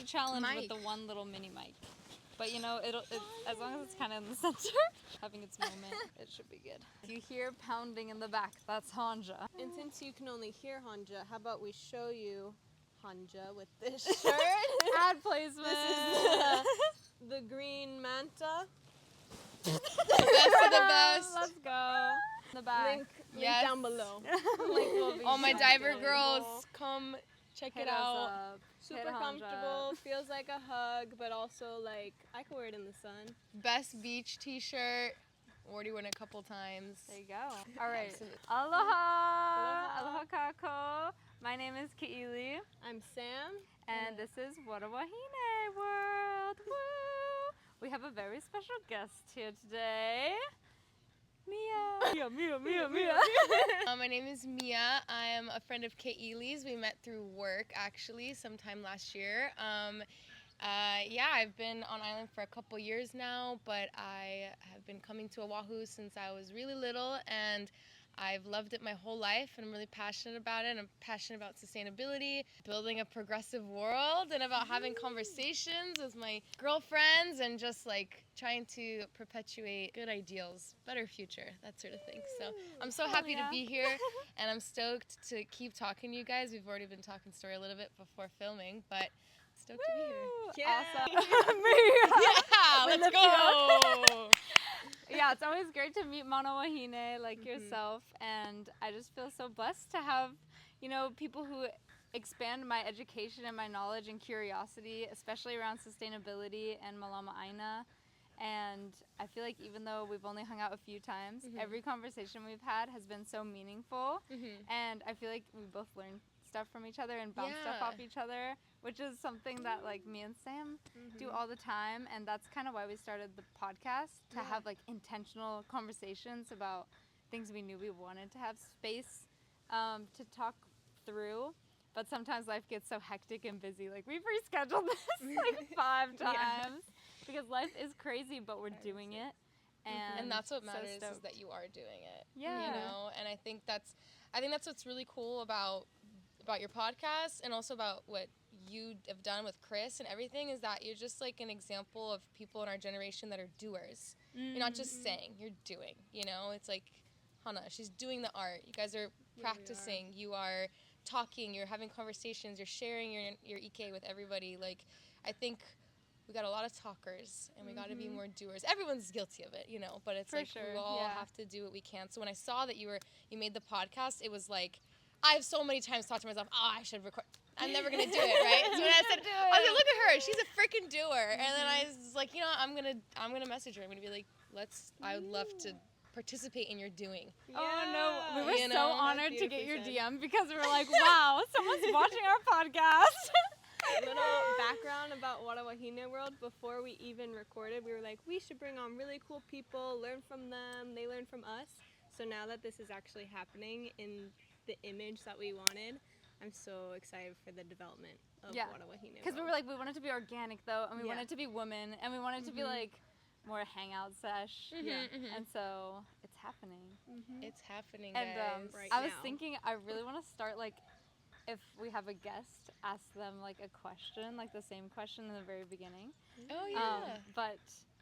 a challenge with the one little mini mic. But as long as it's kind of in the center, having its moment, it should be good. If you hear pounding in the back, that's Hanja. And since you can only hear Hanja, how about we show you Hanja with this shirt? Ad placement. This is the green manta. Best of the best. Let's go. The back. Link down below. Link will be All my diver down girls, below. come check Hit it us out. up. Super Hit Hanja. comfortable, feels like a hug, but also like I could wear it in the sun. Best beach t-shirt. Already worn it a couple times. There you go. All right. Absolutely. Aloha. Aloha kako. My name is Keili. I'm Sam. And this is Wata Wahine World. Woo! We have a very special guest here today. Mia. Mia. My name is Mia. I am a friend of Keili's. We met through work, actually, sometime last year. I've been on island for a couple years now, but I have been coming to Oahu since I was really little, and I've loved it my whole life, and I'm really passionate about it. I'm passionate about sustainability, building a progressive world, and about having conversations with my girlfriends, and just like trying to perpetuate good ideals, better future, that sort of thing. So I'm so happy to be here, and I'm stoked to keep talking to you guys. We've already been talking story a little bit before filming, but stoked to be here. Yeah. Yeah, let's go. Yeah, it's always great to meet Mana Wahine like yourself, and I just feel so blessed to have, people who expand my education and my knowledge and curiosity, especially around sustainability and Malama Aina. And I feel like even though we've only hung out a few times, every conversation we've had has been so meaningful, and I feel like we both learned stuff from each other and bounce stuff off each other, which is something that like me and Sam do all the time, and that's kind of why we started the podcast, to have like intentional conversations about things we knew we wanted to have space to talk through. But sometimes life gets so hectic and busy. Like we've rescheduled this like 5 times because life is crazy, but we're doing it. And that's what matters, so is that you are doing it. Yeah. And I think that's what's really cool about your podcast, and also about what you have done with Chris and everything, is that you're just like an example of people in our generation that are doers. You're not just saying, you're doing. It's like Hana, she's doing the art. You guys are practicing. You are talking. You're having conversations. You're sharing your EK with everybody. Like, I think we got a lot of talkers, and we got to be more doers. Everyone's guilty of it, but it's we all have to do what we can. So when I saw that you made the podcast, it was like, I've so many times thought to myself, I should record. I'm never gonna do it, right? So when I said, I was like, look at her, she's a freaking doer. And then I was like, I'm gonna message her. I'm gonna be like, I would love to participate in your doing. Yeah. Oh no, we were so honored to get your said. DM, because we were like, wow, someone's watching our podcast. A little background about Wata Wahine World. Before we even recorded, we were like, we should bring on really cool people, learn from them, they learn from us. So now that this is actually happening in the image that we wanted, I'm so excited for the development of Wata Wahine. Because we were like, we wanted to be organic though, and we wanted to be women, and we wanted to be like more hangout sesh. And so it's happening. It's happening, And guys. I was thinking, I really want to start like, if we have a guest, ask them like a question, like the same question in the very beginning. Oh yeah. But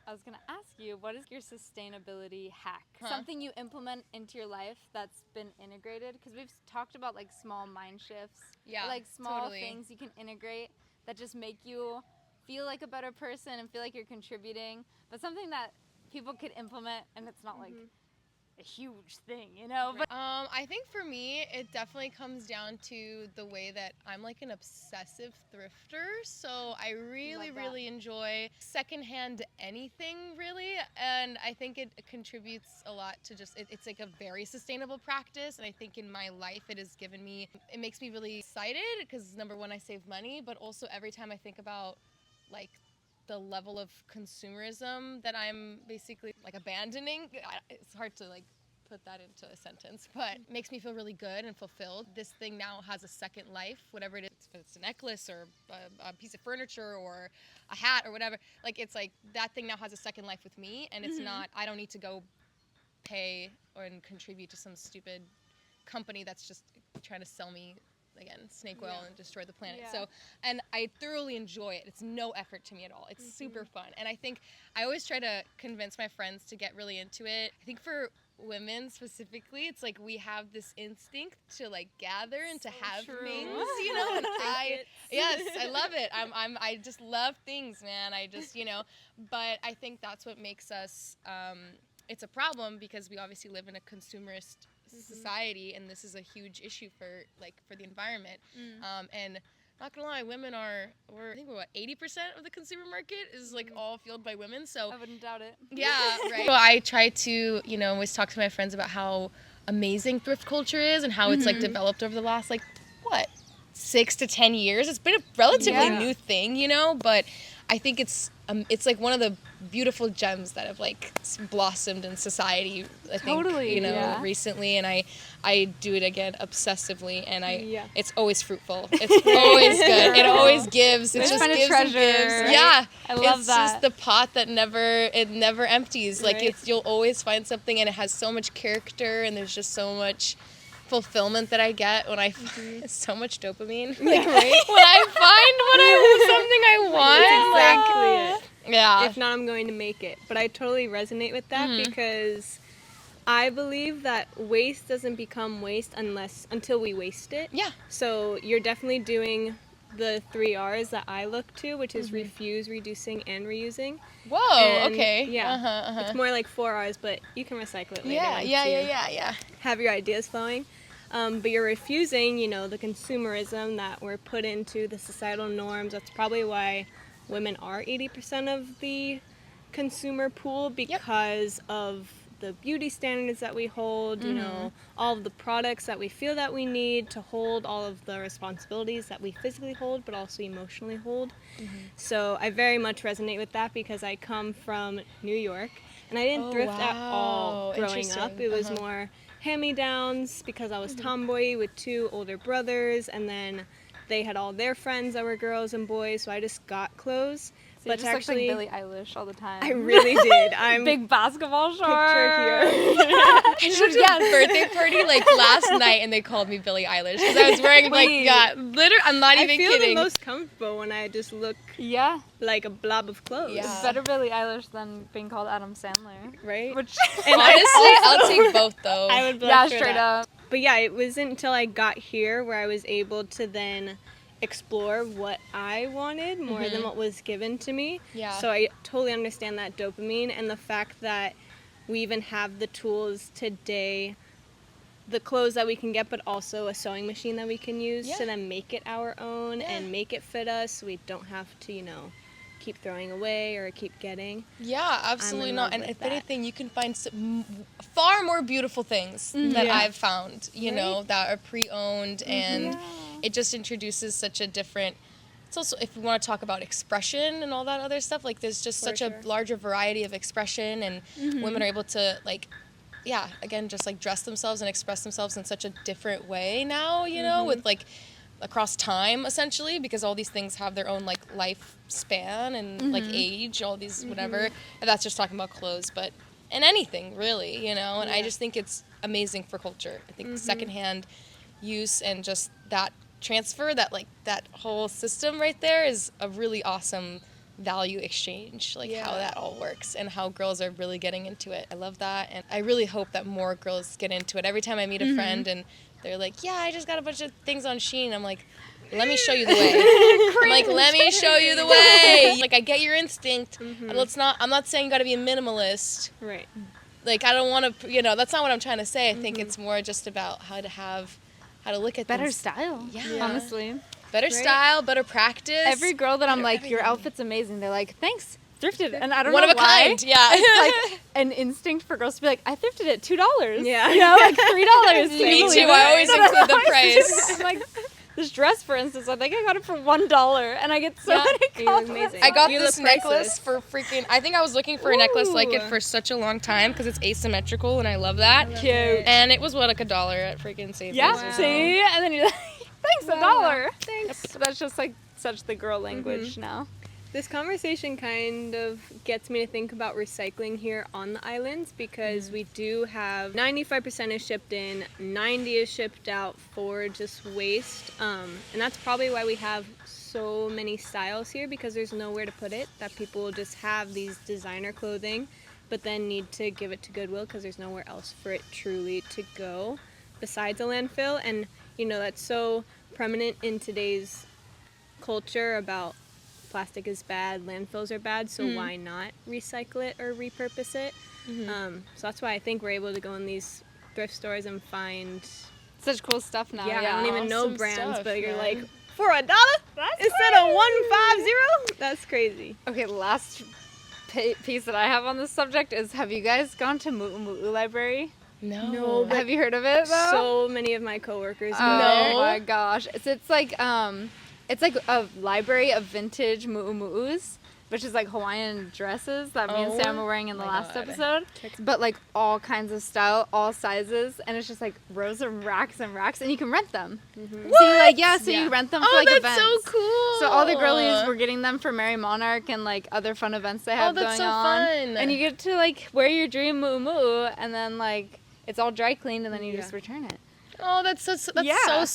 I was gonna ask you, what is your sustainability hack? Something you implement into your life that's been integrated? Because we've talked about like small mind shifts, like small things you can integrate that just make you feel like a better person and feel like you're contributing, but something that people could implement, and it's not like a huge thing, But I think for me, it definitely comes down to the way that I'm like an obsessive thrifter. So I really enjoy secondhand anything, really. And I think it contributes a lot to just, it's like a very sustainable practice. And I think in my life, it makes me really excited, because number one, I save money, but also every time I think about like the level of consumerism that I'm basically like abandoning. It's hard to like put that into a sentence, but it makes me feel really good and fulfilled. This thing now has a second life, whatever it is, if it's a necklace or a piece of furniture or a hat or whatever. Like, it's like that thing now has a second life with me, and it's not, I don't need to go pay and contribute to some stupid company that's just trying to sell me again, snake oil and destroy the planet. Yeah. So, and I thoroughly enjoy it. It's no effort to me at all. It's super fun. And I think I always try to convince my friends to get really into it. I think for women specifically, it's like we have this instinct to like gather and to have things, you know. And I love it. I just love things, man. I just, you know, but I think that's what makes us. It's a problem because we obviously live in a consumerist society, and this is a huge issue for the environment. And not gonna lie, women I think we're 80% of the consumer market is like all fueled by women. So I wouldn't doubt it. yeah, right. So I try to, you know, always talk to my friends about how amazing thrift culture is and how it's like developed over the last 6 to 10 years. It's been a relatively new thing, you know, but I think it's like one of the beautiful gems that have like blossomed in society, I think, you know, recently, and I do it again obsessively, and it's always fruitful. It's always good. It always gives. It just gives and gives. Right? Yeah, I love it's that. just the pot that never empties. Like you'll always find something, and it has so much character, and there's just so much fulfillment that I get when I find so much dopamine. When I find something I want. Exactly it. Yeah. If not, I'm going to make it. But I totally resonate with that because I believe that waste doesn't become waste until we waste it. Yeah. So you're definitely doing the 3 R's that I look to, which is refuse, reducing, and reusing. Whoa, And okay. Yeah. It's more like 4 R's, but you can recycle it later. Yeah. Have your ideas flowing. But you're refusing, you know, the consumerism that we're put into, the societal norms. That's probably why women are 80% of the consumer pool, because of the beauty standards that we hold, you know, all of the products that we feel that we need to hold all of the responsibilities that we physically hold, but also emotionally hold. So I very much resonate with that because I come from New York, and I didn't thrift at all growing up. It was more hand-me-downs because I was tomboy with 2 older brothers, and then they had all their friends that were girls and boys, so I just got clothes. So but you just actually, look like Billie Eilish all the time. I really did. I'm big basketball shorts. Picture here. I just went to a birthday party last night, and they called me Billie Eilish because I was wearing literally. I'm not even kidding. I feel the most comfortable when I just look like a blob of clothes. Yeah. It's better Billie Eilish than being called Adam Sandler, right? Which and honestly, I'll take both though. I would blush for straight that. up. But yeah, it wasn't until I got here where I was able to then explore what I wanted more than what was given to me. Yeah. So I totally understand that dopamine and the fact that we even have the tools today, the clothes that we can get, but also a sewing machine that we can use to then make it our own and make it fit us so we don't have to, you know, keep throwing away or keep getting. Yeah, absolutely not. And if anything, you can find far more beautiful things that I've found, you know, that are pre-owned, and it just introduces such a different. It's also, if we want to talk about expression and all that other stuff, like there's just such a larger variety of expression, and women are able to again, just like dress themselves and express themselves in such a different way now, you know, with like across time essentially, because all these things have their own like lifespan and like age, all these whatever. And that's just talking about clothes, but in anything really, you know. And I just think it's amazing for culture. I think secondhand use and just that transfer, that whole system right there is a really awesome value exchange, like how that all works and how girls are really getting into it. I love that, and I really hope that more girls get into it. Every time I meet a friend and they're like, yeah, I just got a bunch of things on Shein, I'm like, let me show you the way. I'm like, let me show you the way. Like, I get your instinct. I'm not saying you got to be a minimalist. Right. Like, I don't want to, you know, that's not what I'm trying to say. I think it's more just about how to look at better things. style. Yeah. Honestly. Better style, better practice. Every girl that I'm like, your outfit's amazing, they're like, thanks, thrifted. And I don't One know of a why. kind, yeah. It's like an instinct for girls to be like, I thrifted it, $2. Yeah. You know, like $3. Me too, I always include the price. I'm like, this dress, for instance, I think I got it for $1, and I get so many compliments. amazing. I got You this look necklace priceless. for freaking, I think I was looking for a necklace like it for such a long time because it's asymmetrical and I love that. Cute. And it was like $1 at freaking Safeway. Yeah, see? And then you're like, thanks, $1. Thanks. But that's just like such the girl language now. This conversation kind of gets me to think about recycling here on the islands, because we do have 95% is shipped in, 90 is shipped out for just waste. And that's probably why we have so many styles here, because there's nowhere to put it, that people will just have these designer clothing but then need to give it to Goodwill because there's nowhere else for it truly to go besides a landfill. And that's so prominent in today's culture about plastic is bad, landfills are bad, so why not recycle it or repurpose it? So that's why I think we're able to go in these thrift stores and find such cool stuff now. I don't even know Awesome brands, stuff, but you're man. like, for $1 instead of $150? That's crazy. Okay, last piece that I have on this subject is, have you guys gone to Mu'umu'u Library? No, but Have you heard of it though? so many of my coworkers go Oh there. my gosh. It's like a library of vintage mu'umu'us, which is like Hawaiian dresses that me and Sam were wearing in the last episode. But like all kinds of style, all sizes, and it's just like rows of racks and racks, and you can rent them. So you rent them for like that's events. so cool. So all the girlies were getting them for Merry Monarch and like other fun events they have that's going so on. fun. And you get to like wear your dream mu'umu'u, and then like it's all dry cleaned, and then you just return it. Oh, that's so smart.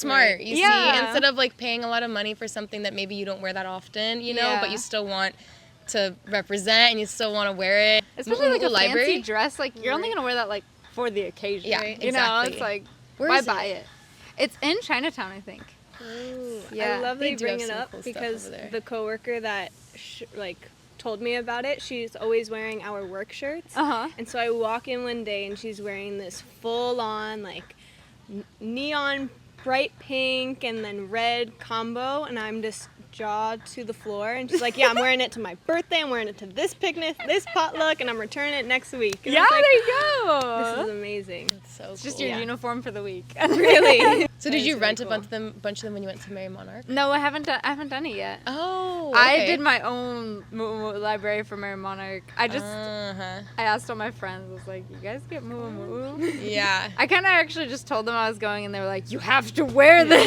Right. You see, instead of like paying a lot of money for something that maybe you don't wear that often, but you still want to represent and you still want to wear it. Especially like a library fancy dress, like you're only gonna wear that like for the occasion. Yeah, You know, exactly. it's like Where why is buy it? It's in Chinatown, I think. Ooh, Yeah. I love They that you do bring have it some up cool stuff because over there. the coworker that told me about it, she's always wearing our work shirts. Uh-huh. And so I walk in one day and she's wearing this full on like neon bright pink and then red combo, and I'm just jaw to the floor, and she's like, I'm wearing it to my birthday, I'm wearing it to this picnic, this potluck, and I'm returning it next week. And I was like, there you go. this is amazing. It's so It's just cool. your uniform for the week. Really? So did you That's rent really a bunch of them when you went to Merry Monarch? No, I haven't done it yet. Oh, I did my own Mu'umu'u library for Merry Monarch. I asked all my friends, I was like, you guys get Mu'umu'u? Yeah. I kind of actually just told them I was going, and they were like, you have to wear this.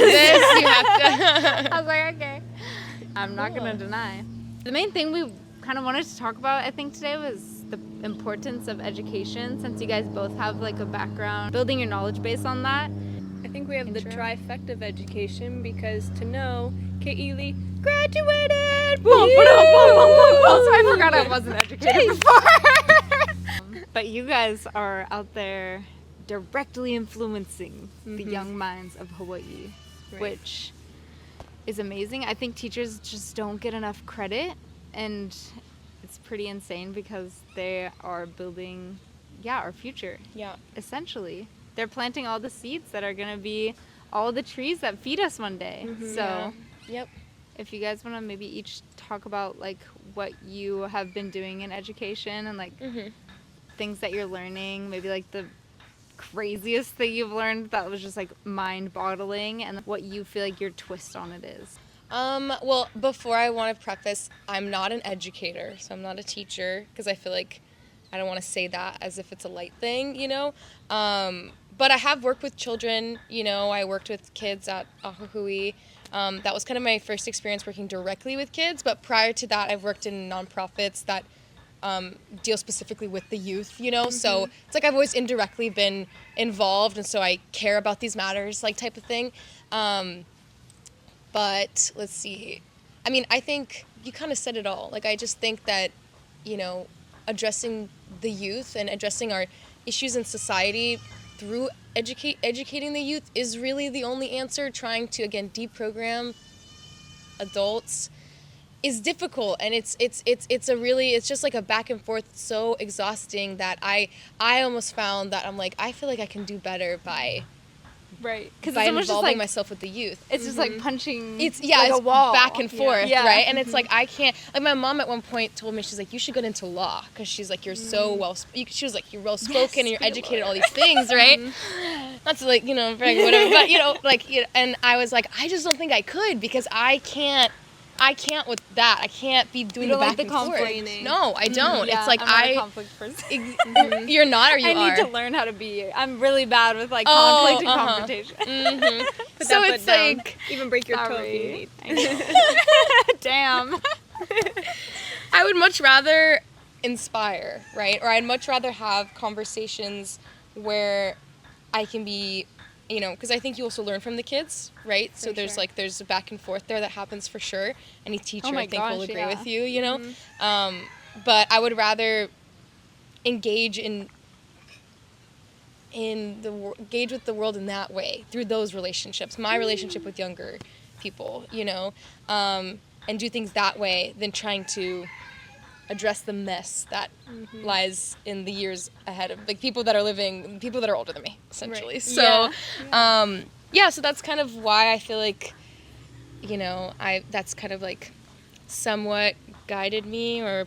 You have to. I was like, okay. I'm not going to deny. The main thing we kind of wanted to talk about, I think, today was the importance of education, since you guys both have like a background building your knowledge base on that. I think we have the Intro. trifecta of education, because to know Kate Ely graduated! Also, I forgot I wasn't educated before. But you guys are out there directly influencing the young minds of Hawaii, Right. which is amazing. I think teachers just don't get enough credit, and it's pretty insane because they are building, our future. Yeah. Essentially, they're planting all the seeds that are gonna be all the trees that feed us one day. So, Yep. if you guys want to maybe each talk about like what you have been doing in education and like things that you're learning, maybe like the craziest thing you've learned that was just like mind-boggling, and what you feel like your twist on it is. Well, before I want to preface, I'm not an educator, so I'm not a teacher, because I feel like I don't want to say that as if it's a light thing, but I have worked with children, I worked with kids at Ahuhui. That was kind of my first experience working directly with kids, but prior to that, I've worked in nonprofits that deal specifically with the youth, so it's like I've always indirectly been involved, and so I care about these matters, like, type of thing. But let's see. I mean, I think you kind of said it all. Like, I just think that, addressing the youth and addressing our issues in society through educating the youth is really the only answer. Trying to, again, deprogram adults is difficult, and it's just like a back and forth, so exhausting that I almost found that I'm like, I feel like I can do better by Because by it's almost just involving like myself with the youth. it's just like punching It's like a wall back and forth, Yeah. right? And it's like I can't. Like my mom at one point told me, she's like, you should get into law, because she's like, you're so well. She was like, you're well spoken and you're educated, all these things, right? Not to like brag or whatever, but and I was like, I just don't think I could, because I can't with that. I can't be doing You the don't back like the and forth. conflict. No, I don't. Yeah, It's like I'm not a conflict person. You're not, or you I are. need to learn how to be. I'm really bad with like conflict and confrontation. Put So that it's foot down. like, even break your toe if you Sorry. need. Damn. I would much rather inspire, right? Or I'd much rather have conversations where I can be, because I think you also learn from the kids, right? So there's sure. there's a back and forth there that happens for sure. Any teacher, my I think, will gosh, agree yeah. with you, But I would rather engage engage with the world in that way through those relationships, my relationship with younger people, and do things that way than trying to address the mess that lies in the years ahead of people that are older than me, essentially. Right. So, so that's kind of why I feel like, that's kind of like somewhat guided me or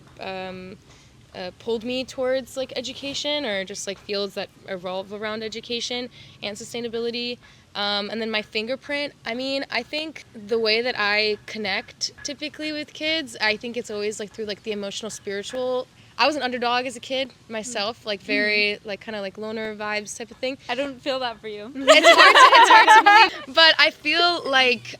pulled me towards like education or just like fields that revolve around education and sustainability. And then my fingerprint, I think the way that I connect typically with kids, I think it's always like through like the emotional, spiritual. I was an underdog as a kid myself, like very like kind of like loner vibes type of thing. I don't feel that for you. It's hard to believe, but I feel like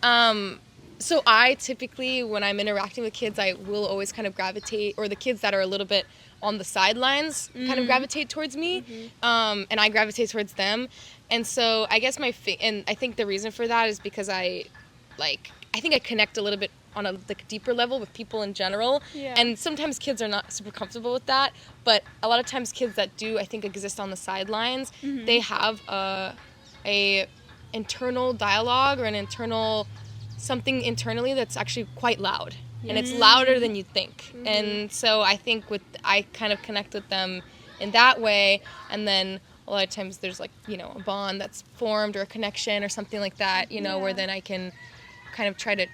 so I typically, when I'm interacting with kids, I will always kind of gravitate, or the kids that are a little bit on the sidelines kind of gravitate towards me, and I gravitate towards them. And so I guess and I think the reason for that is because I think I connect a little bit on a deeper level with people in general. Yeah. And sometimes kids are not super comfortable with that, but a lot of times kids that do, I think, exist on the sidelines, they have a internal dialogue or an internal something internally that's actually quite loud, and it's louder than you think. And so I think I kind of connect with them in that way, and then a lot of times there's like a bond that's formed or a connection or something like that, where then I can kind of try to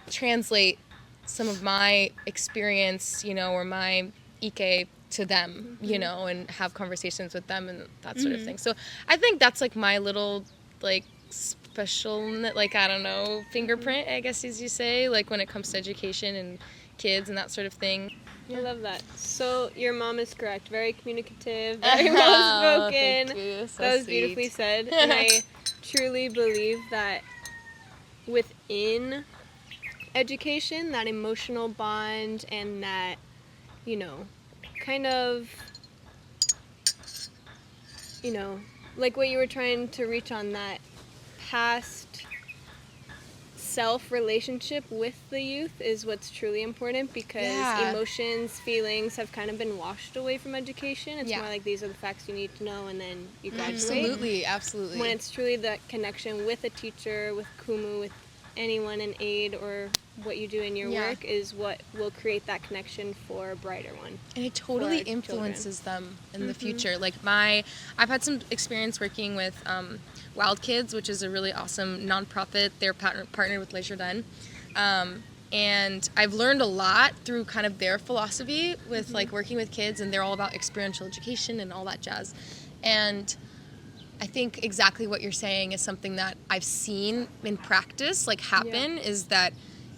translate some of my experience, or my Ike to them, and have conversations with them and that sort of thing. So I think that's like my little like special, like, I don't know, fingerprint, I guess, as you say, like when it comes to education and kids and that sort of thing. I love that. So your mom is correct. Very communicative, very well spoken. Thank you. So that was sweet. beautifully said. And I truly believe that within education, that emotional bond and that, kind of, like what you were trying to reach on, that past self relationship with the youth is what's truly important, because emotions, feelings have kind of been washed away from education. It's more like these are the facts you need to know, and then you graduate. Absolutely. When it's truly that connection with a teacher, with Kumu, with anyone in aid, or what you do in your work is what will create that connection for a brighter one. And it totally influences them in the future. Like I've had some experience working with Wild Kids, which is a really awesome nonprofit. They're partnered with Leisure Done. And I've learned a lot through kind of their philosophy with like working with kids, and they're all about experiential education and all that jazz. And I think exactly what you're saying is something that I've seen in practice happen, is that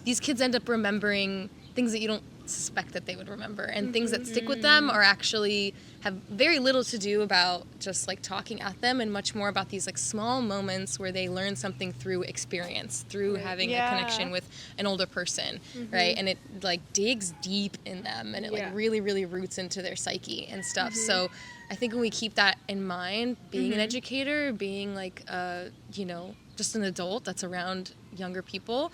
these kids end up remembering things that you don't suspect that they would remember, and things that stick with them are actually have very little to do about just like talking at them, and much more about these like small moments where they learn something through experience, through having a connection with an older person, right? And it like digs deep in them, and it like really, really roots into their psyche and stuff. So I think when we keep that in mind, being an educator, being like just an adult that's around younger people,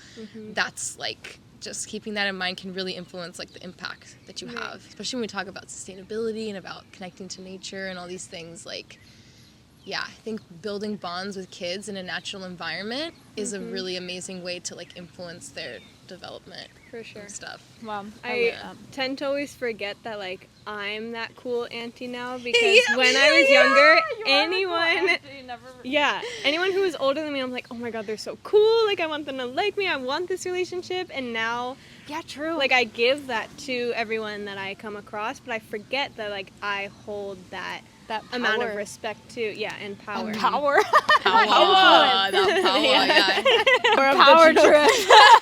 that's like just keeping that in mind can really influence like the impact that you have, especially when we talk about sustainability and about connecting to nature and all these things. Like, I think building bonds with kids in a natural environment is a really amazing way to like influence their development. For sure. And stuff. Wow. I tend to always forget that like I'm that cool auntie now, because when I was younger, anyone who was older than me, I'm like, oh my god, they're so cool, like I want them to like me, I want this relationship. And now like I give that to everyone that I come across, but I forget that like I hold that amount of respect too, and power. Power. Power Trip.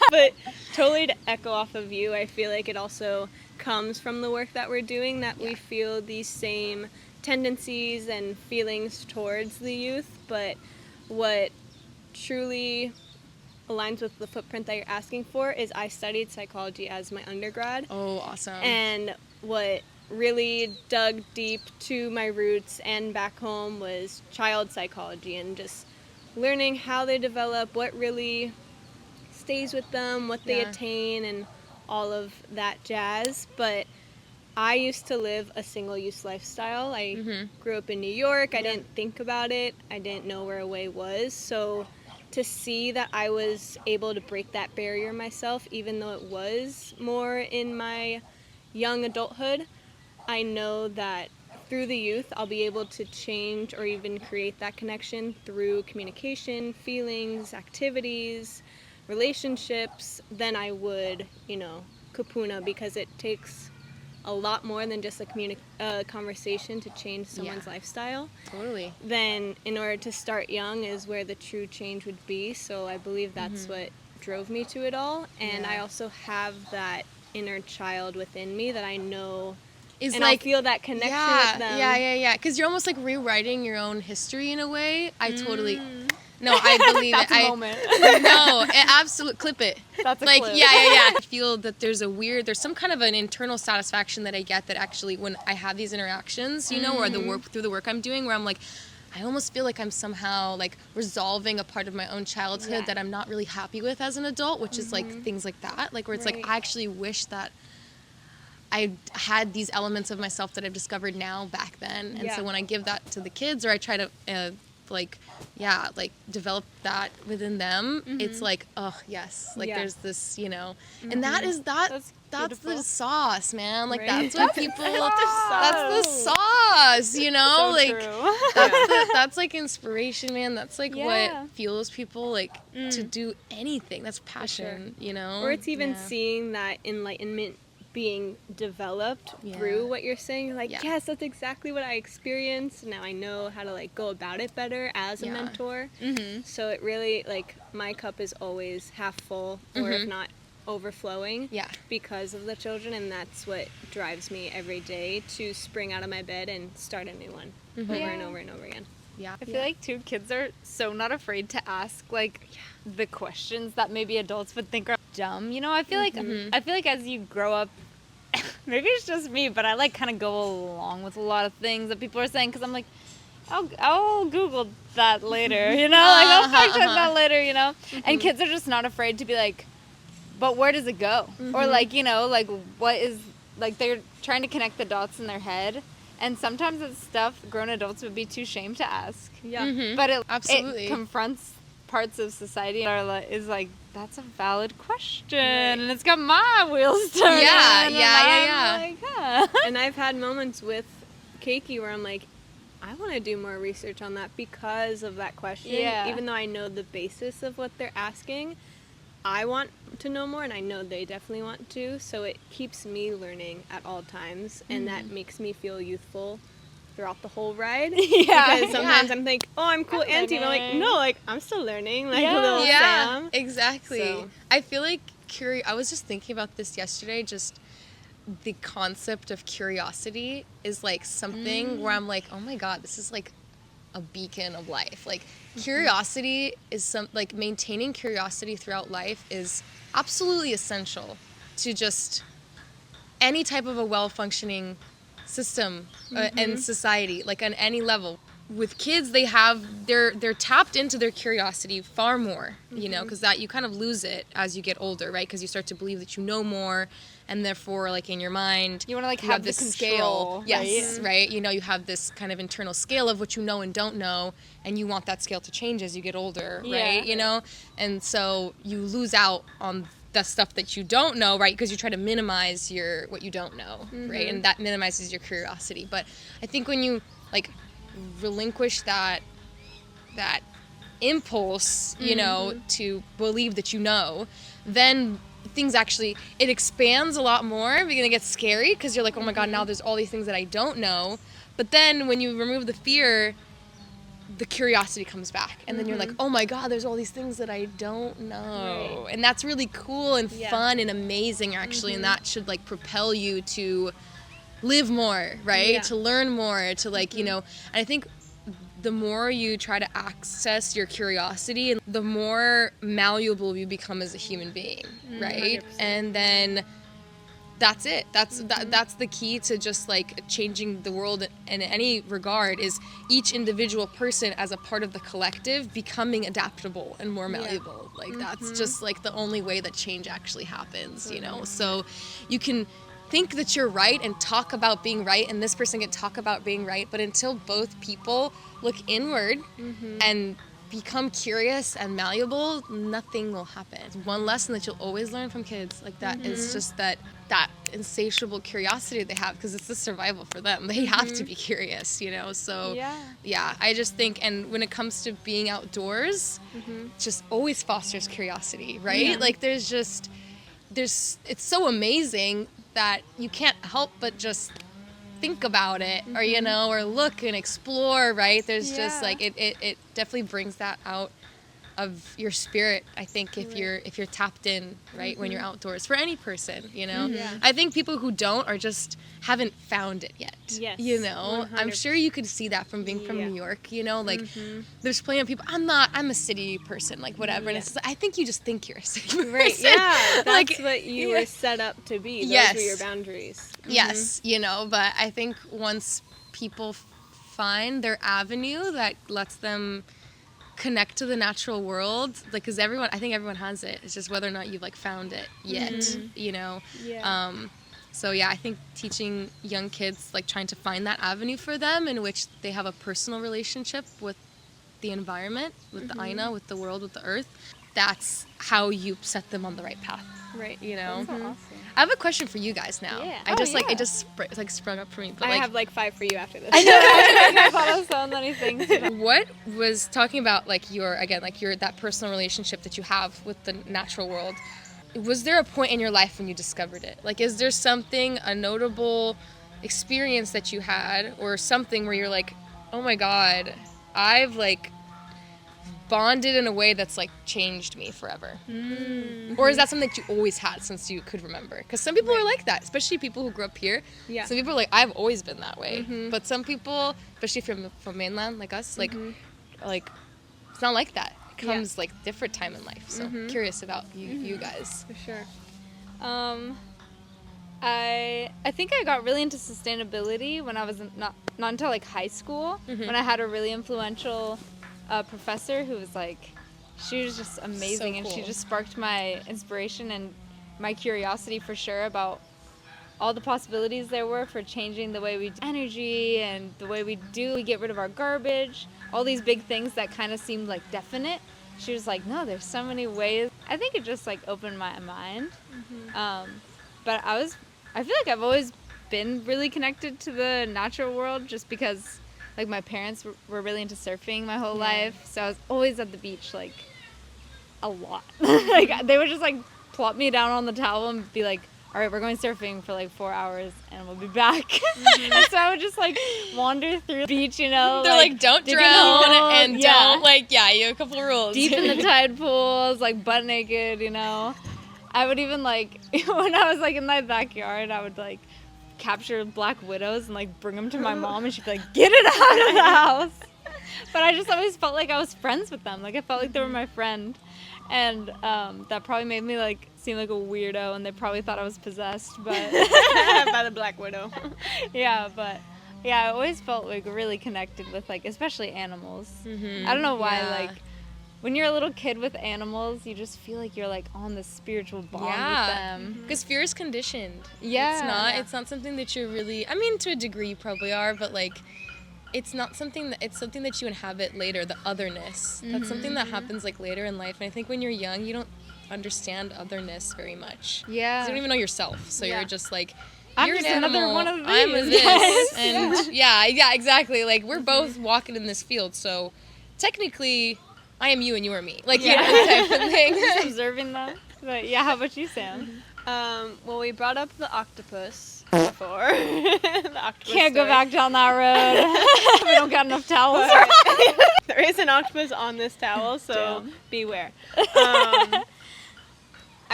But totally to echo off of you, I feel like it also comes from the work that we're doing, that we feel these same tendencies and feelings towards the youth. But what truly aligns with the footprint that you're asking for is I studied psychology as my undergrad. Oh, awesome. And what really dug deep to my roots and back home was child psychology and just learning how they develop, what really stays with them, what they attain, and all of that jazz. But I used to live a single-use lifestyle. I grew up in New York. I didn't think about it. I didn't know where away was. So to see that I was able to break that barrier myself, even though it was more in my young adulthood, I know that through the youth, I'll be able to change or even create that connection through communication, feelings, activities, relationships, than I would, kapuna, because it takes a lot more than just a conversation to change someone's lifestyle. Totally. Then in order to start young is where the true change would be. So I believe that's what drove me to it all. And I also have that inner child within me that I know is and I feel that connection with them. Yeah. Because you're almost like rewriting your own history in a way. I totally... No, I believe That's it. a moment. No, absolutely. Clip it. That's a clip. clip. Yeah. I feel that there's some kind of an internal satisfaction that I get that actually when I have these interactions, or through the work I'm doing, where I'm like, I almost feel like I'm somehow like resolving a part of my own childhood that I'm not really happy with as an adult, which is like things like that, like where it's like I actually wish that I had these elements of myself that I've discovered now back then, and so when I give that to the kids, or I try to develop that within them, it's like, oh yes, like there's this, and that's the sauce, man. Like that's what people, that's the sauce, So like true. that's like inspiration, man. That's like what fuels people like to do anything. That's passion, Or it's even seeing that enlightenment being developed through what you're saying. You're like, yes, that's exactly what I experienced. Now I know how to like go about it better as a mentor. So it really, like, my cup is always half full, or if not overflowing, because of the children, and that's what drives me every day to spring out of my bed and start a new one over and over and over again. I feel like too, kids are so not afraid to ask like the questions that maybe adults would think are dumb. I feel like as you grow up, maybe it's just me, but I like kind of go along with a lot of things that people are saying, because I'm like, I'll Google that later, like I'll fact check that later, and kids are just not afraid to be like, but where does it go? Or like, like what is, like they're trying to connect the dots in their head. And sometimes it's stuff grown adults would be too ashamed to ask. But it confronts parts of society that are is like, that's a valid question, and it's got my wheels turning. And I've had moments with Keiki where I'm like, I want to do more research on that because of that question. Even though I know the basis of what they're asking, I want to know more, and I know they definitely want to, so it keeps me learning at all times, and that makes me feel youthful throughout the whole ride. Because sometimes I'm like, oh, I'm cool auntie, but I'm like, no, like, I'm still learning, like little Sam. Exactly. So. I feel like I was just thinking about this yesterday, just the concept of curiosity is like something where I'm like, oh my god, this is like a beacon of life. Like, curiosity is maintaining curiosity throughout life is absolutely essential to just any type of a well-functioning system and society, like on any level. With kids, they're tapped into their curiosity far more, because that you kind of lose it as you get older, right? Because you start to believe that you know more, and therefore, like, in your mind, you want to like have this control, scale. Yes, right? You have this kind of internal scale of what you know and don't know, and you want that scale to change as you get older, right? And so you lose out on the stuff that you don't know, right? Because you try to minimize what you don't know, right? And that minimizes your curiosity. But I think when you like relinquish that impulse, to believe that then things actually, it expands a lot more. Because it gets scary because you're like, oh my god, now there's all these things that I don't know. But then when you remove the fear, the curiosity comes back, and then you're like, oh my god, there's all these things that I don't know, and that's really cool and fun and amazing, actually, and that should like propel you to live more, right? To learn more, to like, and I think the more you try to access your curiosity, and the more malleable you become as a human being, right? 100%. And then that's it. That's the key to just like changing the world in any regard, is each individual person as a part of the collective becoming adaptable and more malleable. Like that's just like the only way that change actually happens, you know? So you can think that you're right and talk about being right, and this person can talk about being right, but until both people look inward and become curious and malleable, nothing will happen. One lesson that you'll always learn from kids like that is just that insatiable curiosity they have, because it's the survival for them. They have to be curious, you know? So yeah, I just think, and when it comes to being outdoors, just always fosters curiosity, right? Like it's so amazing that you can't help but just think about it, or you know, or look and explore, right? There's just like it definitely brings that out of your spirit, I think, if you're tapped in, right, when you're outdoors, for any person, you know. I think people who don't are just haven't found it yet. You know, 100%. I'm sure you could see that from being from New York, you know, like there's plenty of people, I'm a city person, like whatever, and it's just, I think you just think you're a city person. Right, yeah, that's like, what you were set up to be. Those were your boundaries. Yes, you know, but I think once people find their avenue that lets them connect to the natural world, like, because I think everyone has it, it's just whether or not you've like found it yet, you know. So yeah, I think teaching young kids, like trying to find that avenue for them in which they have a personal relationship with the environment, with the Aina, with the world, with the earth, that's how you set them on the right path. Right. You know? That's so awesome. I have a question for you guys now. Yeah. It just sprung up for me. But I have like 5 for you after this. I know. I thought of so many things. What was talking about, like your that personal relationship that you have with the natural world? Was there a point in your life when you discovered it? Like, is there something, a notable experience that you had, or something where you're like, oh my God, I've like bonded in a way that's like changed me forever? Or is that something that you always had since you could remember? Because some people are like that, especially people who grew up here. Some people are like, I've always been that way. But some people, especially if you're from mainland like us, like it's not like that. It comes like different time in life. So curious about you guys. For sure. I think I got really into sustainability when I was not until like high school, when I had a really influential professor who was like, she was just amazing, So cool. and she just sparked my inspiration and my curiosity for sure about all the possibilities there were for changing the way we do energy and the way we get rid of our garbage, all these big things that kind of seemed like definite. She was like, no, there's so many ways. I think it just like opened my mind. But I feel like I've always been really connected to the natural world, just because like my parents were really into surfing my whole life, so I was always at the beach like a lot. Like they would just like plop me down on the towel and be like, all right, we're going surfing for like 4 hours and we'll be back. And so I would just like wander through the beach, you know. They're like don't dig in the drown hole, and don't, like, you have a couple of rules. deep in the tide pools, like butt naked, you know. I would even like, when I was like in my backyard, I would like capture black widows and like bring them to my mom, and she'd be like, get it out of the house. But I just always felt like I was friends with them. Like I felt like they were my friend. And that probably made me like seem like a weirdo, and they probably thought I was possessed, but By the Black Widow. I always felt like really connected with like, especially animals. I don't know why, like when you're a little kid with animals, you just feel like you're like on this spiritual bond with them. Because fear is conditioned. Yeah. It's not something that you're really, I mean, to a degree you probably are, but like it's not something it's something that you inhabit later, the otherness. That's something that happens like later in life. And I think when you're young, you don't understand otherness very much. Yeah. You don't even know yourself. So you're just like, I'm you're just an animal, another one of these. I'm a this. And yeah, exactly. Like we're both walking in this field. So technically I am you and you are me. Like, you know, type of thing. Just observing them. But yeah, how about you, Sam? Well, we brought up the octopus before. The octopus Can't go story. back down that road. We don't got enough towels. There is an octopus on this towel, so beware. I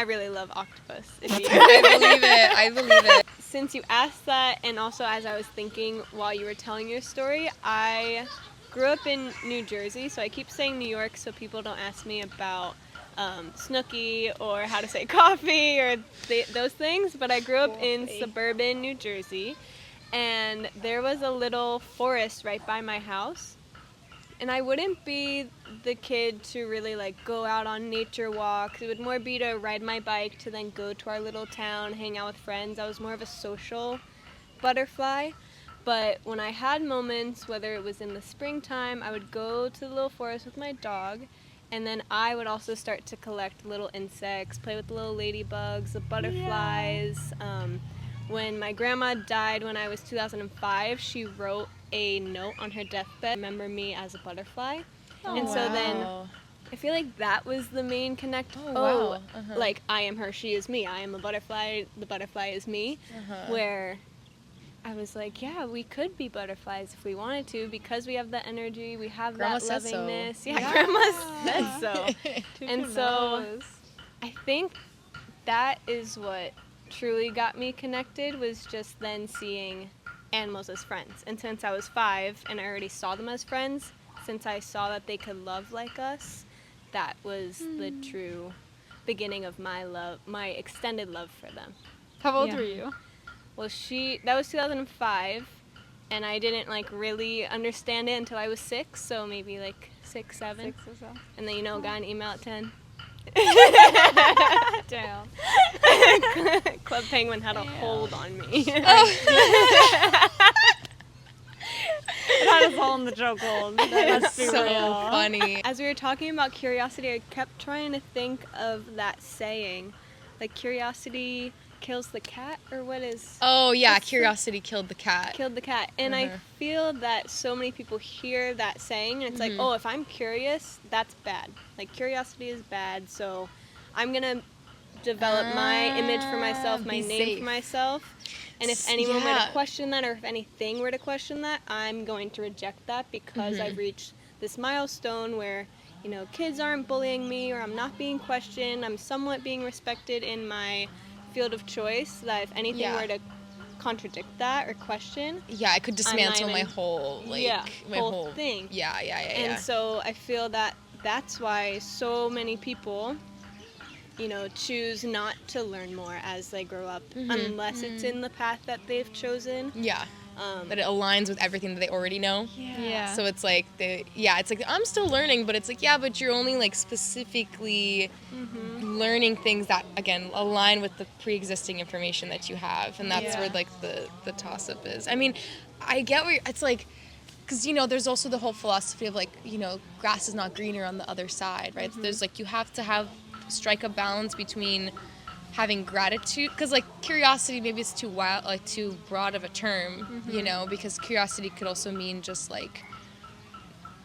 really love octopus. I believe it. Since you asked that, and also as I was thinking while you were telling your story, I grew up in New Jersey, so I keep saying New York so people don't ask me about Snooki or how to say coffee or those things. But I grew up in suburban New Jersey, and there was a little forest right by my house. And I wouldn't be the kid to really like go out on nature walks. It would more be to ride my bike to then go to our little town, hang out with friends. I was more of a social butterfly. But when I had moments, whether it was in the springtime, I would go to the little forest with my dog, and then I would also start to collect little insects, play with the little ladybugs, the butterflies. When my grandma died when I was 2005, she wrote a note on her deathbed, remember me as a butterfly. And so then I feel like that was the main connect. Like I am her, she is me. I am a butterfly, the butterfly is me. Where I was like, yeah, we could be butterflies if we wanted to, because we have the energy, we have Grandma that said lovingness. so. Yeah, Grandma said so. And so I think that is what truly got me connected, was just then seeing animals as friends. And since I was 5 and I already saw them as friends, since I saw that they could love like us, that was the true beginning of my love, my extended love for them. How old were you? Well, that was 2005, and I didn't like really understand it until I was 6, so maybe like 6, 7. 6 or so. And then got an email at 10. Damn. Club Penguin had a hold on me. It had us all in the chokehold. That's so funny. As we were talking about curiosity, I kept trying to think of that saying, like curiosity kills the cat, or what is... Oh, yeah, curiosity killed the cat. Killed the cat. And I feel that so many people hear that saying, and it's like, oh, if I'm curious, that's bad. Like, curiosity is bad, so I'm going to develop my image for myself, my name for myself. And if anyone were to question that, or if anything were to question that, I'm going to reject that, because I've reached this milestone where, you know, kids aren't bullying me, or I'm not being questioned. I'm somewhat being respected in my field of choice, that if anything were to contradict that or question, I could dismantle my whole my whole thing. And so I feel that that's why so many people, you know, choose not to learn more as they grow up, unless it's in the path that they've chosen. That it aligns with everything that they already know. So it's like it's like I'm still learning, but it's like but you're only like specifically learning things that again align with the pre-existing information that you have, and that's where like the toss-up is. I mean, I get where it's like, because you know there's also the whole philosophy of like, you know, grass is not greener on the other side, right? So there's like, you have to strike a balance between having gratitude, because like curiosity maybe it's too wild, like too broad of a term, you know, because curiosity could also mean just like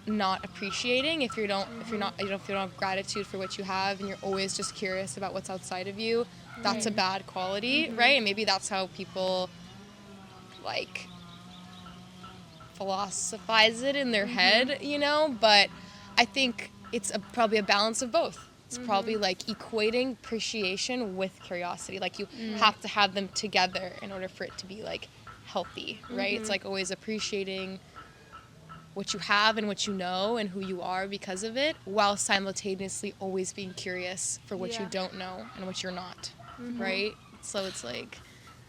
not appreciating if you don't have gratitude for what you have, and you're always just curious about what's outside of you. That's a bad quality, right? And maybe that's how people like philosophize it in their head, you know, but I think it's probably a balance of both. It's probably like equating appreciation with curiosity. Like you have to have them together in order for it to be like healthy, right? It's like always appreciating what you have and what you know and who you are because of it, while simultaneously always being curious for what you don't know and what you're not, right? So it's like,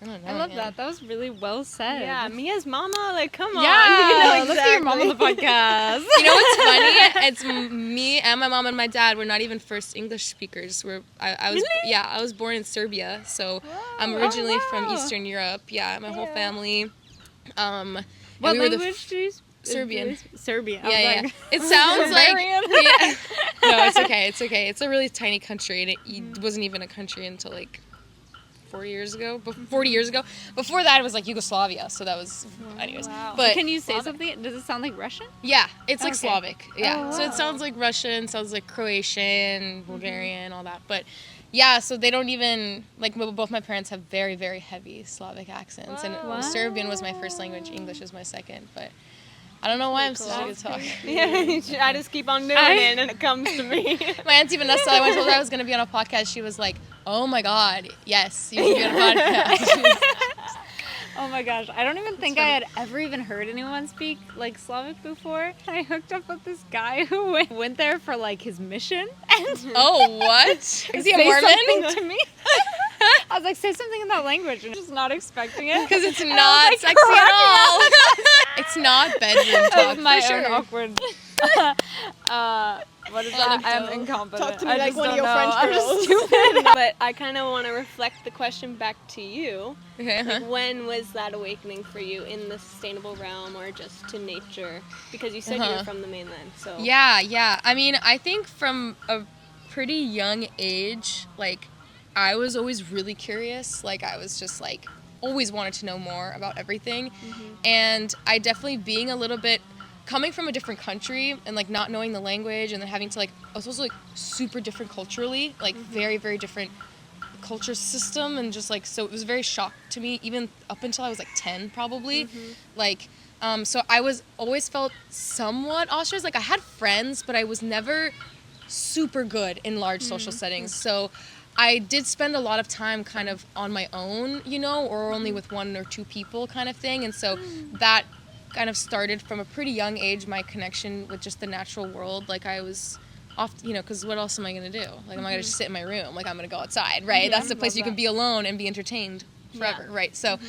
I don't know. I love that. That was really well said. Yeah, Mia's mama, like, come on. Yeah, you know, let's get your mom on the podcast. You know what's funny? It's me and my mom and my dad. We're not even first English speakers. I was born in Serbia, so I'm originally from Eastern Europe. Yeah, my whole family. What language do you speak? Serbian. Serbian. Yeah. It sounds like... No, it's okay. It's okay. It's a really tiny country, and it wasn't even a country until like 40 years ago. Before that, it was like Yugoslavia, so that was... Anyways. Wow. But can you say something? Does it sound like Russian? Yeah, it's like Slavic. Yeah. Oh, wow. So it sounds like Russian, sounds like Croatian, Bulgarian, all that. But yeah, so they don't even... Like, both my parents have very, very heavy Slavic accents. And Serbian was my first language. English is my second. But I don't know why I'm such a good talker. Yeah, I just keep on doing it, and it comes to me. My auntie Vanessa, I told her I was going to be on a podcast. She was like, oh my God, yes, you should be on a podcast. Oh my gosh, I don't even think I had ever even heard anyone speak like Slavic before. I hooked up with this guy who went there for like his mission and Oh, what? Is he a say Mormon? something to me. I was like, say something in that language, and just not expecting it. Because it's And I not was, like, sexy at cracking all. up. It's not bedroom That talk was my for own sure. awkward. What is that? I'm incompetent. Talk to me I like just one of don't your know. French I'm girls. just stupid. But I kind of want to reflect the question back to you. Okay, uh-huh. Like, when was that awakening for you in the sustainable realm or just to nature? Because you said you were from the mainland, so. Yeah. I mean, I think from a pretty young age, like, I was always really curious. Like, I was just, like, always wanted to know more about everything. And I definitely being a little bit, coming from a different country and, like, not knowing the language and then having to, like, I was also, like, super different culturally. Like, very, very different culture system. And just, like, so it was very shocked to me, even up until I was, like, 10, probably. Like, so I was always felt somewhat ostracized. Like, I had friends, but I was never super good in large social settings. So I did spend a lot of time kind of on my own, you know, or only with one or two people kind of thing. And so that kind of started from a pretty young age, my connection with just the natural world. Like, I was off, you know, because what else am I going to do? Like, am I going to just sit in my room? Like, I'm going to go outside, right? That's the place you can be alone and be entertained forever, right? So,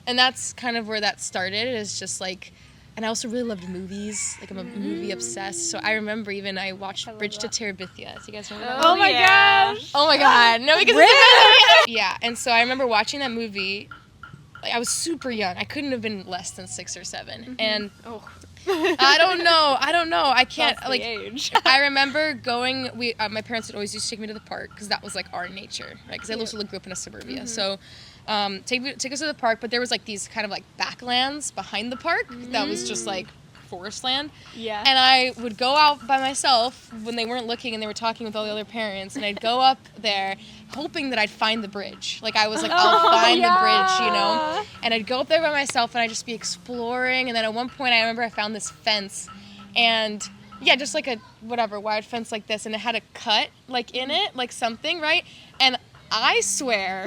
and that's kind of where that started, is just like, and I also really loved movies. Like, I'm a movie obsessed. So I remember even I watched Bridge to Terabithia. Do you guys remember that? Oh my gosh. Oh my god. No, because it's yeah, and so I remember watching that movie. Like, I was super young. I couldn't have been less than 6 or 7. And I don't know. I can't. That's like the age. I remember going. My parents would always used to take me to the park because that was like our nature, right? Because I also grew up in a suburbia. So take us to the park, but there was like these kind of like backlands behind the park that was just like forest land. Yeah. And I would go out by myself when they weren't looking and they were talking with all the other parents, and I'd go up there hoping that I'd find the bridge. Like, I was like, I'll find the bridge, you know? And I'd go up there by myself and I'd just be exploring. And then at one point I remember I found this fence, and yeah, just like a whatever wide fence like this, and it had a cut like in it, like something, right? And I swear,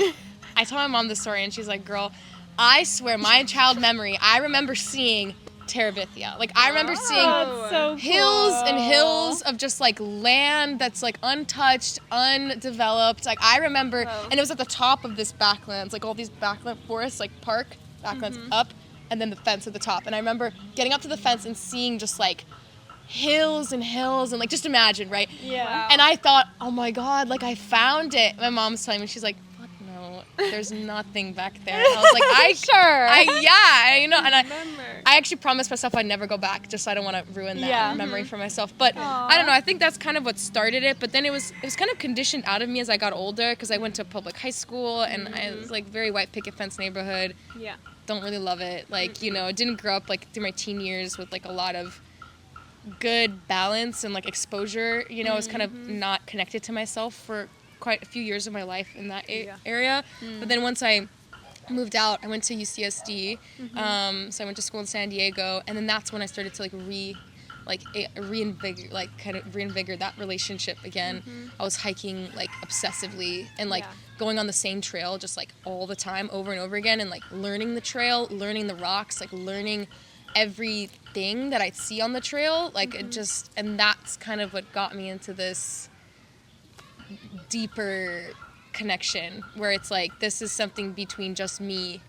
I told my mom this story and she's like, girl, I swear, my child memory, I remember seeing Terabithia. Like, I remember seeing so hills and hills of just like land that's like untouched, undeveloped. Like, I remember, and it was at the top of this backlands, like all these backland forests, like park backlands up, and then the fence at the top. And I remember getting up to the fence and seeing just like hills and hills, and like, just imagine, right? Yeah. Wow. And I thought, oh my god, like, I found it. My mom's telling me, she's like, what? No, there's nothing back there. And I was like, you know, and I actually promised myself I'd never go back, just so I don't want to ruin that memory for myself. But I don't know, I think that's kind of what started it. But then it was kind of conditioned out of me as I got older, because I went to public high school, and I was like very white picket fence neighborhood. Yeah. Don't really love it. Like, you know, didn't grow up like through my teen years with like a lot of good balance and like exposure. You know, I was kind of not connected to myself for quite a few years of my life in that area. But then once I moved out, I went to UCSD. So I went to school in San Diego, and then that's when I started to reinvigorate that relationship again. I was hiking like obsessively and like going on the same trail just like all the time, over and over again, and like learning the trail, learning the rocks, like learning everything that I'd see on the trail, like it just, and that's kind of what got me into this deeper connection where it's like, this is something between just me